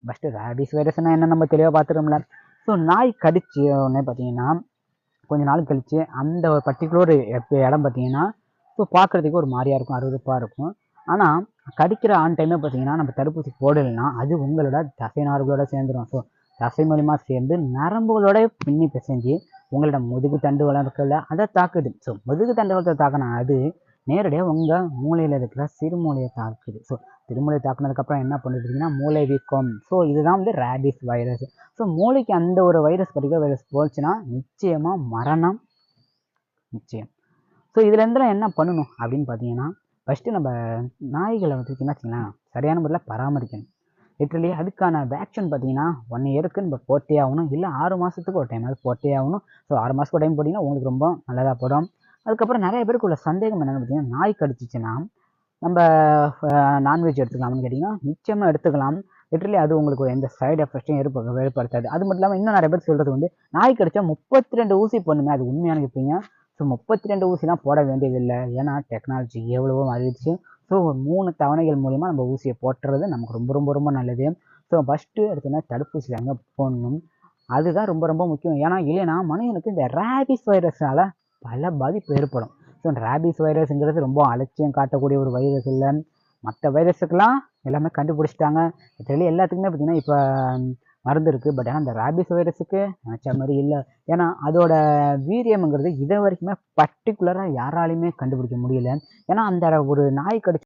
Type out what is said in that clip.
First rabies வைரஸ்னால் என்ன நம்ம தெளிவாக பார்த்துட்டோம்ல. ஸோ நாய் கடிச்ச உடனே பார்த்தீங்கன்னா கொஞ்ச நாள் கழித்து அந்த ஒரு பர்டிகுலர் இடம் பார்த்தீங்கன்னா ஸோ பார்க்குறதுக்கு ஒரு மாதிரியா இருக்கும், அருவருப்பாக இருக்கும். ஆனால் கடிக்கிற ஆன் டைமே பார்த்தீங்கன்னா நம்ம தடுப்பூசி போடலைன்னா அது உங்களோட தசை நார்களோட சேர்ந்துடும். ஸோ தசை மூலிமா சேர்ந்து நரம்புகளோட பின்னி பிசைஞ்சு உங்களோட முதுகு தண்டு வளர்க்கல அதை தாக்குது. ஸோ முதுகு தண்டு வளர்த்த தாக்கினா அது நேரடியாக உங்கள் மூளையில் இருக்கிற சிறுமூளையை தாக்குது. ஸோ சிறுமூளை தாக்குனதுக்கப்புறம் என்ன பண்ணுறதுன்னா மூளை வீக்கம். ஸோ இதுதான் வந்து ரேபிஸ் வைரஸ். ஸோ மூளைக்கு அந்த ஒரு வைரஸ் பர்டிகுலர் வைரஸ் போச்சுன்னா நிச்சயமாக மரணம் நிச்சயம். ஸோ இதுலேருந்துலாம் என்ன பண்ணணும் அப்படின்னு பார்த்தீங்கன்னா ஃபஸ்ட்டு நம்ம நாய்களை வந்துச்சுன்னா வச்சுங்களேன் சரியான முறையில் பராமரிக்கணும். லிட்ரலி அதுக்கான வேக்சின் பார்த்தீங்கன்னா 1 இயருக்கு நம்ம போட்டே ஆகணும், இல்லை 6 மாதத்துக்கு ஒரு டைம் அது போட்டே ஆகணும். ஸோ 6 மாதத்துக்கு ஒரு டைம் போட்டிங்கன்னா உங்களுக்கு ரொம்ப நல்லதாக போடும். அதுக்கப்புறம் நிறைய பேருக்கு உள்ள சந்தேகம் என்னென்னு பார்த்தீங்கன்னா நாய் கடிச்சிச்சுன்னா நம்ம நான்வெஜ் எடுத்துக்கலாம்னு கேட்டிங்கன்னா நிச்சயமாக எடுத்துக்கலாம். லிட்ரலி அது உங்களுக்கு எந்த சைடு எஃபெக்ட்டையும் ஏற்படுத்தாது. அது மட்டும் இல்லாமல் இன்னும் நிறைய பேர் சொல்கிறது வந்து நாய் கடிச்சா 32 ஊசி போடணுமே, அது உண்மையான கேட்பீங்க. ஸோ 32 ஊசிலாம் போட வேண்டியதில்லை. ஏன்னா டெக்னாலஜி எவ்வளவோ மாறிடுச்சு. ஸோ 3 தவணைகள் மூலிமா நம்ம ஊசியை போட்டுறது நமக்கு ரொம்ப ரொம்ப ரொம்ப நல்லது. ஸோ ஃபஸ்ட்டு எடுத்தோன்னா தடுப்பூசி எங்கே போடணும், அதுதான் ரொம்ப ரொம்ப முக்கியம். ஏன்னா இல்லைன்னா மனிதனுக்கு இந்த ரேபிஸ் வைரஸால் பல பாதிப்பு ஏற்படும். ஸோ இந்த ரேபிஸ் வைரஸுங்கிறது ரொம்ப அலட்சியம் காட்டக்கூடிய ஒரு வைரஸ் இல்லை. மற்ற வைரஸுக்கெல்லாம் எல்லாமே கண்டுபிடிச்சிட்டாங்க. ஆக்சுவலி எல்லாத்துக்குமே பார்த்திங்கன்னா இப்போ மருந்து இருக்குது. பட் ஆனால் இந்த ரேபிஸ் வைரஸுக்கு நினச்ச மாதிரி இல்லை. ஏன்னா அதோட வீரியம்ங்கிறது இதை வரைக்குமே பர்டிகுலராக யாராலையுமே கண்டுபிடிக்க முடியல. ஏன்னா அந்த ஒரு நாய் கடிச்சு